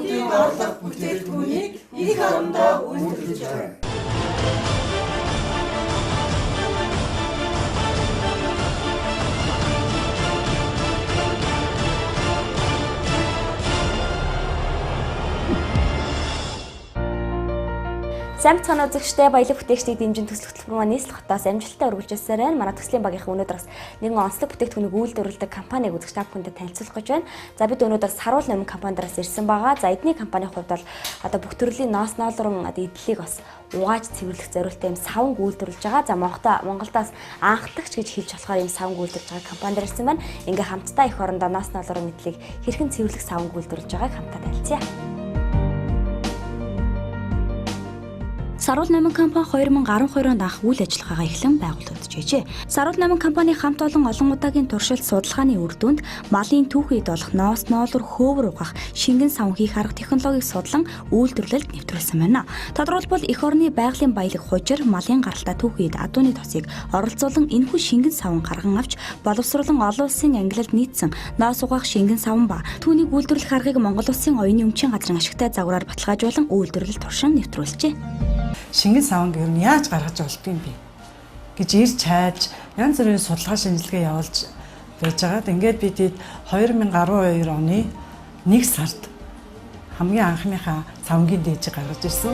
Буддийн орлого бүтээгдэхүүнийг их орондоо үйлдвэрлэж байна. Сайн цаана үзэгчтэй баялаг бүтээгчдийг дэмжин төсөл хөтөлбөр маань нийслэл хотоос амжилттай үргэлжилсээр байна. Манай төслийн багийнхан өнөөдөр бас нэгэн онцлог бүтээгдэхүүнийг үйлдвэрлэдэг компанийг үзэгч та бүхэндээ танилцуулах гэж байна. За бид өнөөдөр Саруул номын компаниудаас ирсэн байгаа. За эдний компанийн хувьд бол одоо бүх төрлийн ноос ноолрон эдлийг бас угааж цэвэрлэх зорилттой юм савн үйлдвэрлэж байгаа. За Монголдаас анхдагч гэж хэлж болохоор юм савн үйлдвэрлэж байгаа компанид ирсэн байна. Ингээ хамтдаа их орондоо ноос ноолрон эдлийг хэрхэн цэвэрлэх савн үйлдвэрлэж байгааг хамтдаа танилцъя. Саруул номын компани 2012 онд анх үйл ажиллагаагаа эхлэн байгуулагдаж байжээ. Саруул номын компани хамт олон удаагийн туршилт судалгааны үр дүнд малын түүхийд болох ноос ноолор хөөвөр угаах шингэн савн хийх арга технологиг судлан үйлдвэрлэлд нэвтрүүлсэн байна. Тодорхойлбол эх орны байгалийн баялаг хужир малын гаралтай түүхийд адууны тосыг оролцуулан энэхүү шингэн савн гарган авч боловсруулан олон улсын ангилалд нийцсэн ноос угаах шингэн савн ба түүнийг үйлдвэрлэх аргыг Монгол Улсын оюуны өмчийн газрын ашигтай загвараар баталгаажуулан үйлдвэрлэл туршин нэвтрүүлжээ. Шингэн савнг ер нь яаж гаргаж болдгийм бэ гэж ирж хайж янз бүрийн судалгаа шинжилгээ явуулж байж байгаад ингээд бид 2012 оны 1 сард хамгийн анхныхаа савнгийн дээжийг гаргаж ирсэн.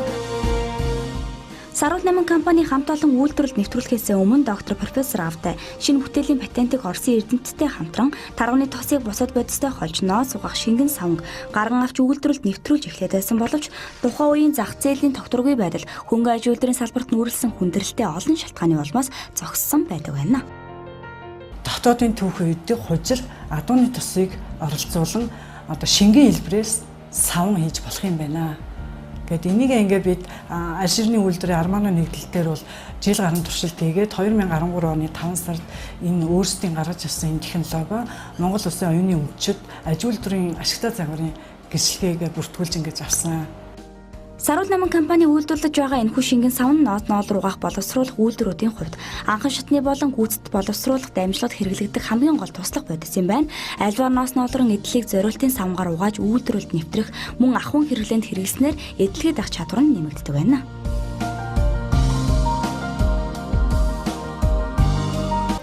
Саруул номын компани хамт олон үйлдвэрлэлд нэвтрүүлэхээс өмнө доктор профессор Автай шинэ бүтээлийн патентыг Оросын эрдэмтдтэй хамтран тарганы тосыг бусад бодистой холж ноос угаах шингэн савнг гарган авч үйлдвэрлэлд нэвтрүүлж эхлээд байсан боловч тухайн үеийн зах зээлийн тогтворгүй байдал хөнгө аж үйлдвэрийн салбарт нүүрлсэн хүндрэлтэй олон шалтгааны улмаас зогссон байдаг байна. Дотоодын түүх үедээ хужир адууны тосыг оролцуулан одоо шингэн хэлбэрээс савн хийж болох юм байна. Гэт энийг ингээд бид аль ширний үйлдвэрийн Армано нэгдэлтээр бол жил гарсан туршилт хийгээд 2013 оны 5 сард энэ өөрсдийн гаргаж авсан энэ технологи Монгол Улсын оюуны өмчөд аж үйлдвэрийн ашигтай загварын гэрчлэгийг бүртгүүлж ингэж авсан. Саруул номын компани үйлдвэрлэж байгаа энэхүү шингэн савн ноос ноолор угаах боловсруулах үйлдвэрүүдийн хувьд анхан шатны болон гүйцэд боловсруулах дамжлагад хэрэглэгдэх хамгийн гол туслах бодис юм байна. Альваар ноос ноолрон эдлийг зориултын савнгаар угааж үйлдвэрлэлд нэвтрэх мөн ахуйн хэрэглээнд хэрэглэснээр эдлэгээ дах чадвар нь нэмэгддэг байна.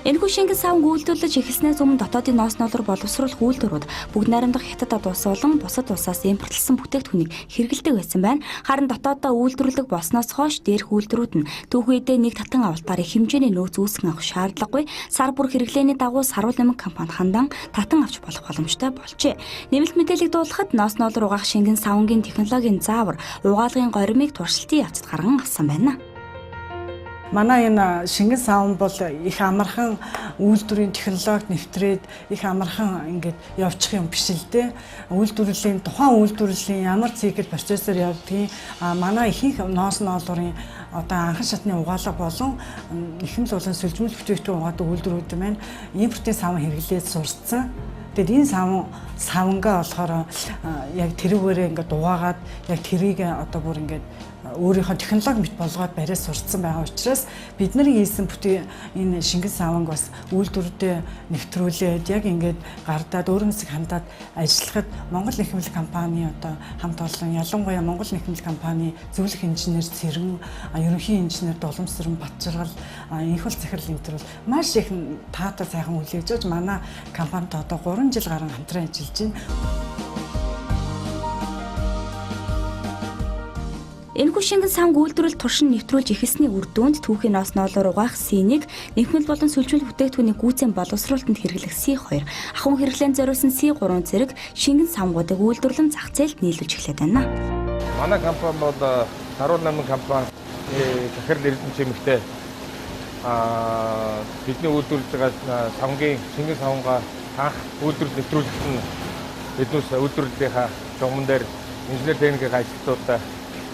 Энэхүү шингэн савнг үйлдвэрлэж эхэлснээс өмнө дотоодын ноос ноолор боловсруулах үйлдвэрүүд бүгд найрамдах хятад улс болон бусад улсаас импортлсон бүтээгдэхүүнийг хэрэглэдэг байсан байна. Харин дотоодоо үйлдвэрлэх болсноос хойш дээрх үйлдвэрүүд нь түүх үедээ нэг татан авалтаар их хэмжээний нөөц үүсгэн авах шаардлагагүй сар бүр хэрэглээний дагуу Саруул номын компани хандан татан авч болох боломжтой болжээ. Нэмэлт мэдээлэл дуулахад ноос ноолор угаах шингэн савнгийн технологийн заавар угаалгын горимыг туршилтын явцад гарган авсан байна. Манай энэ шингэн савн бол их амархан үйлдвэрийн технологид нэвтрээд их амархан ингээд явчих юм биш л дээ. Үйлдвэрлэлийн тухайн үйлдвэрлэлийн ямар цикл процессор явдгийг манай ихэнх ноос ноолрын одоо анхан шатны угаалга болон ихэнх улсын сүлжмэл бүтээгдэхүүн угаадаг үйлдвэрүүд маань импортын савн хэрэглээд сурцсан. Тэгээд энэ савнгаа болохоор яг тэрүүгээрээ ингээд угаагаад яг тэрийг одоо бүр ингээд өөрийнхөө технологи мэт болгоод бариад сурцсан байгаа учраас бидний хийсэн энэ шингэн савнг бас үйлдвэрүүдэд нэвтрүүлээд яг ингээд гардаад өөрөөсөө хандаад ажиллахад Монгол Нэхмэл компани одоо хамт олон ялангуяа Монгол Нэхмэл компани зөвлөх инженер Цэрэн, ерөнхий инженер Доломсрон Батжаргал, энэхэл захирал энэ төр бол маш их таатай сайхан хүлээж авч манай компанид одоо 3 жил гарan хамтран ажиллаж байна. Энэхүү шингэн савнг үйлдвэрлэлд туршин нэвтрүүлж эхэлсний үр дүнд түүхийн ноос ноолор угаах С1, нэхмэл болон сүлжмэл бүтээгдэхүүний гүйцэн боловсруулалтанд хэрэглэх С2, ахуйн хэрэглээнд зориулсан С3 зэрэг шингэн савнгуудыг үйлдвэрлэн зах зээлд нийлүүлж эхлэв байна. Манай компани бол Саруул номын компани захирал эрдэмтэн чимэгтэй бидний үйлдвэрлэж байгаа савнгийн шингэн савнгаа анх үйлдвэрлэл нэвтрүүлэлт нь биднээс үйлдвэрлэлийнхаа жогмон дээр инженер техникийн ажилтнуудтай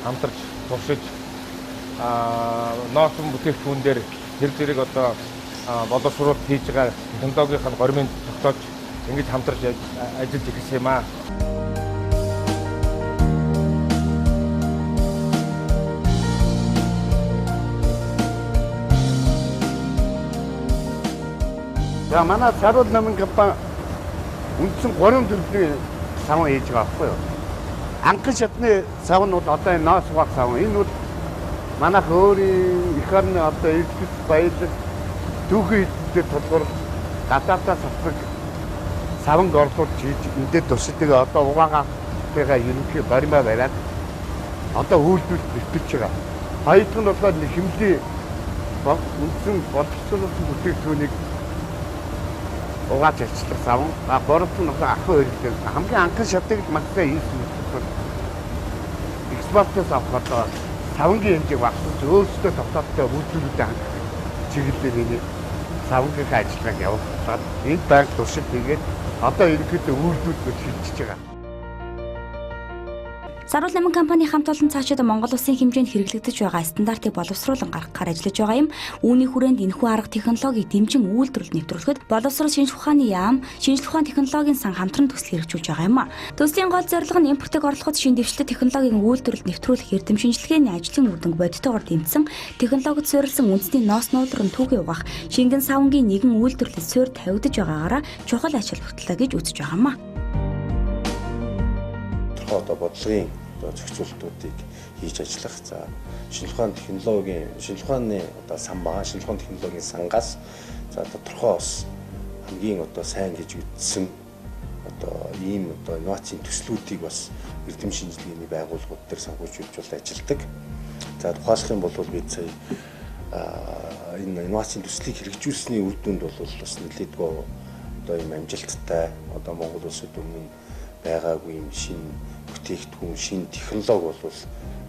хамтарч туршиж ноосн бүтээгдэхүүн дээр тэр зэрэг одоо боловсруулалт хийж байгаа технологийн горимыг тогтоож ингэж хамтарч ажиллаж эхэлсэн юм аа. За манай Саруул номын компани үндсэн 3 төрлийн савн хийж байгаа байхгүй юу? Анхан шатны сав нь бол одоо энэ ноос угаах сав. Энэ бол манайх өөрийн их орны одоо эрдэс баялаг түүхий эдгээр тулгуур гадаадаас авдаг саванг орлуулж хийж эндээ туршилтыг одоо угаагаатайгаа ерөнхий баримаа бариад одоо үйлдвэрт бэлтэж байгаа. Хоёр дахь нь болохоор хэмжээ үндсэн боловсруулсан бүтээгдэхүүнийг угааж ажиллах савн. Гурав дахь нь болохоор ахын өргөдөл. Хамгийн анхан шатыг магтаа хийсэн бол экспортоос авах одоо савнгийн хэмжээг багасгаж өөрсдөө тогтооттой үйлдвэрүүдэд чиглэлээр энэ савнгийн ажиллагааг явуулаад энд байг туршилт хийгээд одоо ерөнхийдөө үйлдвэрлэлд шилжиж байгаа. Саруул намын компани хамт олон цаашид Монгол улсын хэмжээнд хэрэглэгдэж байгаа стандартыг боловсруулан гаргахаар ажиллаж байгаа юм. Үүний хүрээнд энэхүү арга технологиг дэмжин үйлдвэрлэл нэвтрүүлэхэд боловсрол шинжлэх ухааны яам, шинжлэх ухааны технологийн сан хамтран төсөл хэрэгжүүлж байгаа юм. Төслийн гол зорилго нь импортыг орлоход шин дэвшлэг технологийн үйлдвэрлэл нэвтрүүлэх эрдэм шинжилгээний ажлын үр дүнг бодитоогоор дэмжсэн технологид суурилсан үндэсний ноос нуулрын түүхий угаах шингэн савнгийн нэгэн үйлдвэрлэл суурь тавигдж байгаагаараа чухал ач холбогдлоо гэж үзэж байгаа юм. Одоо бодлогын зохицуултуудыг хийж ажиллах. За шинжлэх ухааны одоо сан бага шинжлэх ухааны технологийн сангаас за тодорхой бас хамгийн одоо сайн гэж үзсэн одоо ийм одоо инновацийн төслүүдийг бас эрдэм шинжилгээний байгууллагууд дээр санхүүжүүлж бол ажилладаг. За тухайлах юм бол бид сая энэ инновацийн төслийг хэрэгжүүлсэний үр дүнд бол бас нэлээдгүй одоо ийм амжилттай одоо Монгол улсад өмнө байгаагүй юм шинэ бүтээгдэхүүн, шинэ технологи бол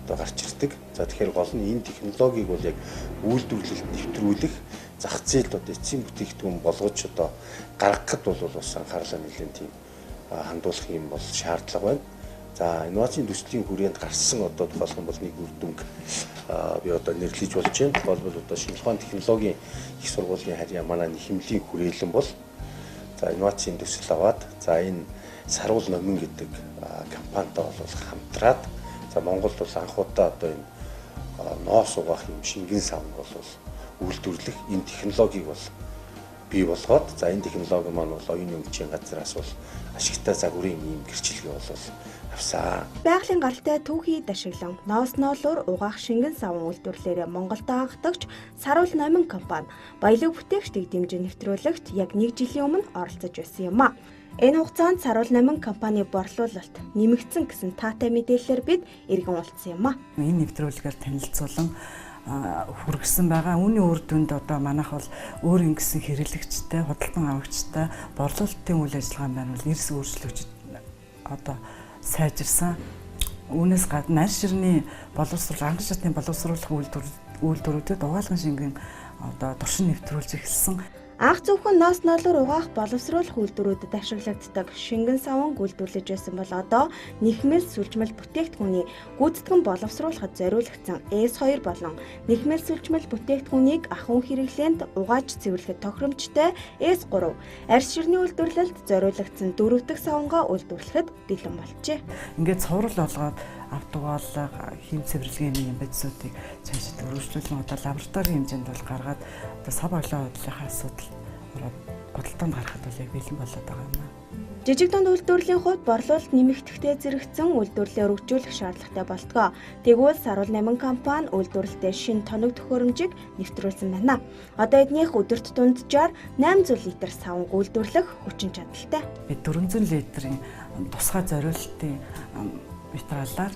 одоо гарч ирдэг. За тэгэхээр гол нь энэ технологиг бол яг үйлдвэрлэлд нэвтрүүлэх, зах зээлд одоо эцсийн бүтээгдэхүүн болгож одоо гаргахад бол бас анхаарлаа нэлээд тийм хандуулах юм бол шаардлага байна. За инновацийн төслийн хүрээнд гарсан одоо тухайлх юм бол нэг үр дүнг би одоо нэрлэж болж байна. Тухайлбал одоо шинжлэх ухааны технологийн их сургуулийн харьяа манай нэхэмлийн хүрээлэн бол за инновацийн төсөл аваад за энэ Саруул номин гэдэг компанитай бол хамтраад за Монголд бол анх удаа одоо энэ ноос угаах юм шингэн савн бол үйлдвэрлэх энэ технологиг бол бий болгоод за энэ технологи маань бол оюуны өмчийн газраас бол ашигтай загварын ийм гэрчлэгээ бол авсан. Байгалийн гаралтай түүхийд ашиглан ноос ноолоор угаах шингэн савн үйлдвэрлэлээр Монголд анхдагч Саруул номин компани баялаг бүтээгчдийг дэмжин нэвтрүүлэхт яг 1 жилийн өмнө оролцож байсан юм а. Энэ хугацаанд Саруул намын компани борлуулалт нэмэгдсэн гэсэн таатай мэдээлэлээр бид иргэн уулзсан юм а. Энэ нэвтрүүлгээр танилцуулан хүргэсэн байгаа. Үүний үр дүнд одоо манайх бол өөр ингэсэн хэрэглэгчтэй, худалдан авагчтай борлуулалтын үйл ажиллагаанд байна бол эрс өөрчлөгч одоо сайжирсан. Үүнээс гадна нарийн ширний боловсрол, анхан шатны боловсруулах үйлдвэрүүдэд угаалгын шингэн одоо туршин нэвтрүүлж эхэлсэн. Анх зөвхөн ноос ноолоор угаах боловсруулах үйлдвэрүүдэд ашиглагддаг шингэн савн үйлдвэрлэж байсан бол одоо нэхмэл сүлжмэл бүтээгдэхүүний гүйцэтгэн боловсруулахад зориулагдсан S2 болон нэхмэл сүлжмэл бүтээгдэхүүнийг ахуйн хэрэглээнд угааж цэвэрлэхэд тохиромжтой S3 арьс ширний үйлдвэрлэлд зориулагдсан 4 дахь савнгаа үйлдвэрлэхэд бэлэн болжээ. Ингээд цуврал болгоод автогаалга хэм цэвэрлэгээний юм бодисуудыг цаашид өргөжлүүлэн одоо лабораторийн хэмжээнд бол гаргаад одоо сав оглоо бодлогын асуудал бодолтонд гарахад бол яг бэлэн болоод байгаа юм. Жижиг дунд үйлдвэрлэлийн хувьд борлуулалт нэмэгдэхтэй зэрэгцэн үйлдвэрлэлээ өргөжүүлэх шаардлагатай болтгоо. Тэгвэл Саруул намын компани үйлдвэрлэлдээ шинэ тоног төхөөрөмжийг нэвтрүүлсэн байна. Одоо эднийх өдөрт дунджаар 800 литр савн үйлдвэрлэх хүчин чадалтай. Бид 400 литрийн тусгай зориулалтын материалаар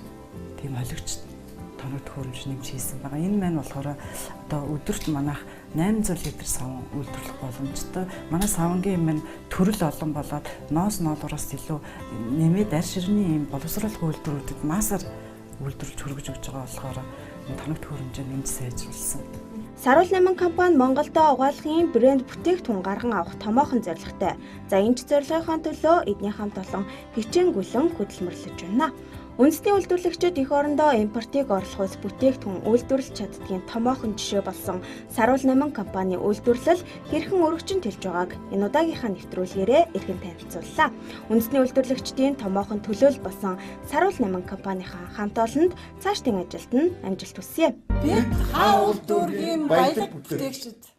тийм холигч тоног төхөөрөмж нэмж хийсэн байгаа. Энэ маань болохоор одоо өдөрт манайх 800 литр савн үйлдвэрлэх боломжтой. Манай савнгийн маань төрөл олон болоод ноос ноолороос илүү нэмээд арьс ширний ийм боловсруулах үйлдвэрүүдэд масаар үйлдвэрлэж хөргөж өгч байгаа болохоор тоног төхөөрөмжөө нэмж сайжруулсан. Саруул намын компани Монголдо угаалгын брэнд бүтээгдэхүүн гарган авах томоохон зорилготой. За энэ зорилгын төлөө эдний хамт олон хичээнгүлэн хөдөлмөрлөж байна. Үндэсний үйлдвэрлэгчид их орондоо импортыг орлохоос бүтээгдэхүүн үйлдвэрлэж чаддгийн томоохон жишээ болсон Саруул намын компани үйлдвэрлэл хэрхэн өргөжин тэлж байгааг энэ удаагийнхаа нэвтрүүлгээрээ эргэн танилцууллаа. Үндэсний үйлдвэрлэгчдийн томоохон төлөөлөл болсон Саруул намын компанийнхаа хамт олонд цаашдын ажилд нь амжилт хүсье. Бид хаа үйлдвэрийн баялаг бүтээгчид